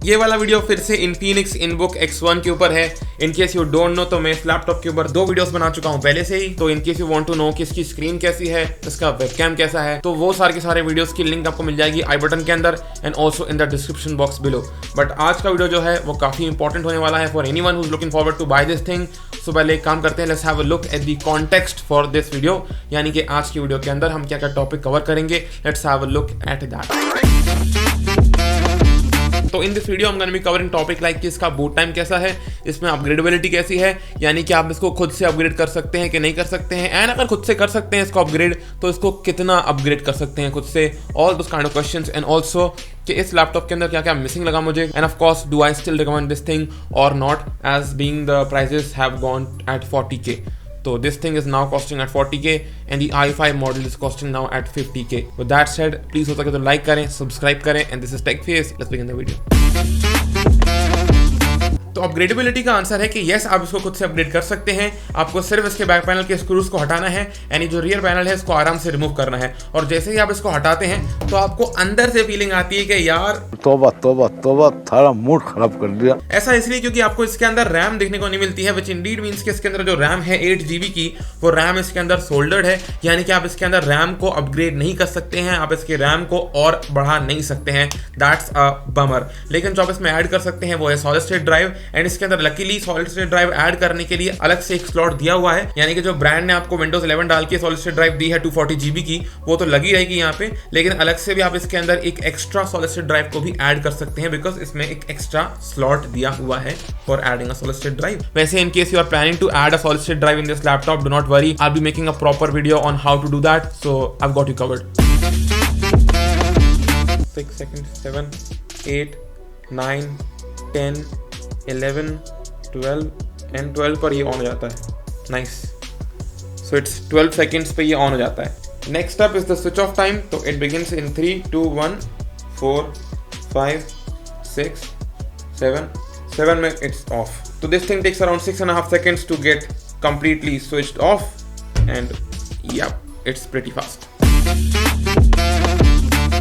ये वाला वीडियो फिर से Infinix InBook X1 के ऊपर है। इन केस यू डोंट नो तो मैं इस लैपटॉप के ऊपर 2 वीडियोस बना चुका हूँ पहले से ही। तो in case you want to know कि इसकी स्क्रीन कैसी है, इसका वेबकैम कैसा है, तो वो सारे के सारे वीडियोस की लिंक आपको मिल जाएगी आई बटन के अंदर and also in the description box below. But आज का वीडियो जो है वो काफी इंपॉर्टेंट होने वाला है for anyone who is looking forward to buy this thing. So पहले एक काम करते हैं, let's have a look at the context for this video, यानी कि आज की वीडियो के अंदर हम क्या क्या टॉपिक कवर करेंगे। Let's have a look at that. तो इन दिस वीडियो हम gonna be covering topic like कि इसका बूट टाइम कैसा है, इसमें अपग्रेडेबिलिटी कैसी है, यानी कि आप इसको खुद से अपग्रेड कर सकते हैं कि नहीं कर सकते हैं, एंड अगर खुद से कर सकते हैं इसको अपग्रेड तो इसको कितना अपग्रेड कर सकते हैं खुद से, all those kind of questions, and also कि इस लैपटॉप के अंदर क्या क्या मिसिंग लगा मुझे, and of course do I still recommend this thing or not as being the prices have gone at 40K. So this thing is now costing at 40K and the i5 model is costing now at 50K. With that said, please हो सके तो like करें, subscribe करें, and this is TechFace. Let's begin the video. तो upgradability का answer है कि yes, आप इसको खुद से अपग्रेड कर सकते हैं। आपको सिर्फ इसके बैक पैनल के स्क्रूज को हटाना है, यानी जो रियर पैनल है इसको आराम से रिमूव करना है, और जैसे ही आप इसको हटाते हैं तो आपको अंदर से फीलिंग आती है कि यार तौबा तौबा तौबा, थारा मूड खराब कर दिया। ऐसा इसलिए क्योंकि आपको इसके अंदर रैम देखने को नहीं मिलती है, विच इंडीड मींस कि इसके अंदर जो रैम है 8GB की, वो रैम इसके अंदर सोल्डर्ड है, यानी कि आप इसके अंदर रैम को अपग्रेड नहीं कर सकते हैं, आप इसके रैम को और बढ़ा नहीं सकते हैं। That's a bummer. लेकिन जो आप इसमें ऐड कर सकते हैं वो है सॉलिड स्टेट ड्राइव, एंड इसके अंदर luckily solid state drive add करने के लिए अलग से एक स्लॉट दिया हुआ है, यानी कि जो ब्रांड ने आपको विंडोज 11 डाल के सॉलिड स्टेट ड्राइव दी है 240GB की, वो तो लगी रहेगी यहाँ पे, लेकिन अलग से भी आप इसके अंदर एक एक्स्ट्रा सॉलिड स्टेट ड्राइव को भी ऐड कर सकते हैं, बिकॉज इसमें एक एक्स्ट्रा स्लॉट दिया हुआ है for adding a solid state drive. वैसे in case you are planning to add a solid state drive in this laptop, do not worry, I will be making a proper video on how to do that, so I have got you covered. 6 seconds, 7, 8, 9, 10, 11, 12 and 12 पर ये on हो जाता है। Nice. So it's 12 seconds पे ये on हो जाता है। Next up is the switch off time. तो इट बिगिंस इन 3, 2, 1, 4, 5, 6, 7 में इट्स ऑफ। तो this thing takes around 6.5 seconds to get completely switched off, and yeah, it's pretty fast.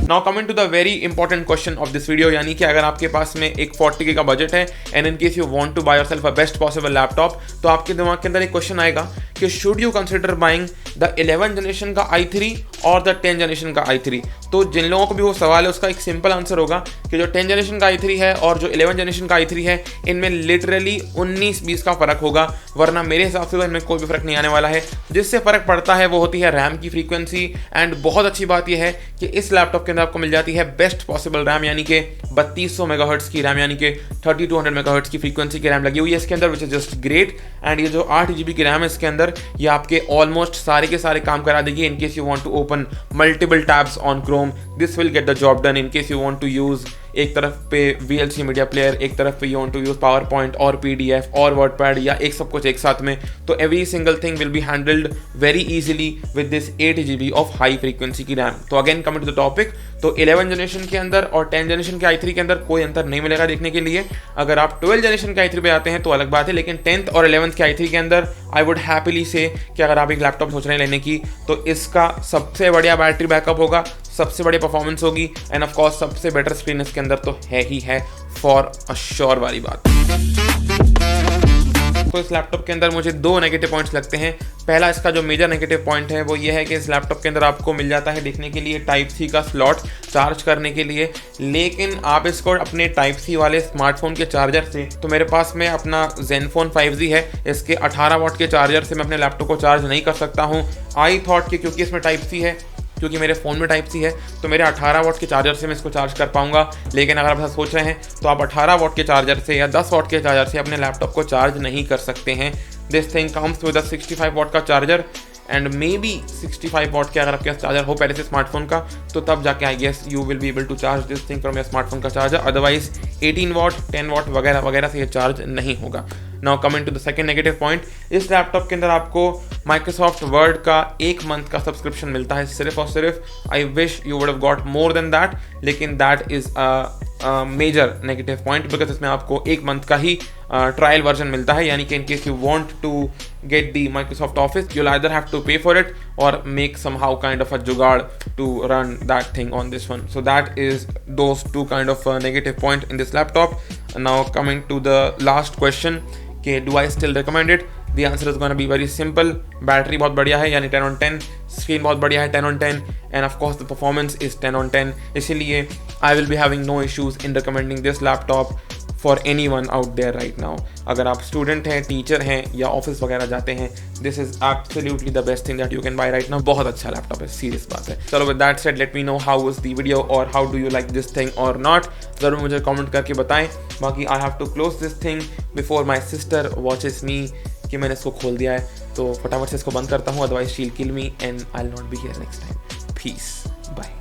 Now coming to the very important question of this video, यानी कि अगर आपके पास में एक 40K का budget है and in case you want to buy yourself a best possible laptop, तो आपके दिमाग के अंदर एक क्वेश्चन आएगा कि should you consider buying the 11 generation का i3 और द 10 जनरेशन का i3। तो जिन लोगों को भी वो सवाल है उसका एक सिंपल आंसर होगा कि जो 10 जनरेशन का i3 है और जो 11 जनरेशन का i3 है, इनमें लिटरली 19-20 का फर्क होगा, वरना मेरे हिसाब से तो इनमें कोई भी फर्क नहीं आने वाला है। जिससे फर्क पड़ता है वो होती है रैम की फ्रीक्वेंसी, एंड बहुत अच्छी बात यह है कि इस लैपटॉप के अंदर आपको मिल जाती है बेस्ट पॉसिबल रैम, यानी कि 3200 मेगाहर्ट्ज की रैम, यानी कि 3200 मेगाहर्ट्ज की फ्रीक्वेंसी की रैम लगी हुई है इसके अंदर, which is just great. And ये जो 8GB की रैम है इसके अंदर, ये आपके ऑलमोस्ट सारे के सारे काम करा देगी in case you want to open multiple tabs on Chrome. This will get the job done in case you want to use एक तरफ पे VLC मीडिया प्लेयर, एक तरफ पे you want to use PowerPoint और PDF और WordPad, या एक सब कुछ एक साथ में, तो every single thing will be handled very easily with this 8GB of high frequency की रैम। तो again coming to the topic, तो 11 जनरेशन के अंदर और 10 जनरेशन के i3 के अंदर कोई अंतर नहीं मिलेगा देखने के लिए। अगर आप 12 जनरेशन के i3 पे आते हैं तो अलग बात है, लेकिन 10th और 11th के i3 के अंदर आई वुड हैप्पीली से कि अगर आप एक लैपटॉप सोच रहे हैं लेने की, तो इसका सबसे बढ़िया बैटरी बैकअप होगा, सबसे बड़ी परफॉर्मेंस होगी, एंड ऑफ कोर्स सबसे बेटर स्क्रीन इसके अंदर तो है ही है, फॉर अ श्योर वाली बात। तो इस लैपटॉप के अंदर मुझे 2 नेगेटिव पॉइंट्स लगते हैं। पहला इसका जो मेजर नेगेटिव पॉइंट है वो ये है कि इस लैपटॉप के अंदर आपको मिल जाता है देखने के लिए Type-C का स्लॉट चार्ज करने के लिए, लेकिन आप इसको अपने Type-C वाले स्मार्टफोन के चार्जर से, तो मेरे पास में अपना Zenfone 5G है, इसके 18 वाट के चार्जर से मैं अपने लैपटॉप को चार्ज नहीं कर सकता हूँ। आई थॉट कि क्योंकि इसमें Type-C है, क्योंकि मेरे फ़ोन में Type-C है, तो मेरे 18 वाट के चार्जर से मैं इसको चार्ज कर पाऊंगा। लेकिन अगर आप ऐसा सोच रहे हैं तो आप 18 वाट के चार्जर से या 10 वाट के चार्जर से अपने लैपटॉप को चार्ज नहीं कर सकते हैं। This thing comes with a 65 वाट का चार्जर, एंड मे बी 65 वाट के अगर आपके पास चार्जर हो पहले से स्मार्टफोन का, तो तब जाके I guess you will be able to charge this thing from your smartphone का चार्जर। अदरवाइज 18 वाट 10 वाट वगैरह वगैरह से ये चार्ज नहीं होगा। Now coming to the second negative point, इस लैपटॉप के अंदर आपको माइक्रोसॉफ्ट वर्ड का 1 मंथ का सब्सक्रिप्शन मिलता है सिर्फ और सिर्फ। I wish you would have got more than that, लेकिन that is a major negative point, because इसमें आपको 1 मंथ का ही ट्रायल वर्जन मिलता है, यानी कि in case you want to get the Microsoft Office, you'll either have to pay for it or make somehow kind of a jugaad to run that thing on this one. So that is those two kind of negative point in this laptop. And now coming to the last question, okay, do I still recommend it? The answer is going to be very simple. Battery बहुत बढ़िया है, यानी 10 on 10. Screen बहुत बढ़िया है, 10 on 10. And of course the performance is 10 on 10. इसीलिए I will be having no issues in recommending this laptop for anyone out there right now. अगर आप स्टूडेंट हैं, टीचर हैं या ऑफिस वगैरह जाते हैं, this is absolutely the best thing that you can buy right now. बहुत अच्छा लैपटॉप है, सीरियस बात है. चलो with that said, let me know how was the video और how do you like this thing or not. ज़रूर मुझे comment करके बताएं. बाकी I have to close this thing before my sister watches me कि मैंने इसको खोल दिया है, तो फटाफट से इसको बंद करता हूँ, otherwise she will kill me and I will not be here next time. Peace, bye.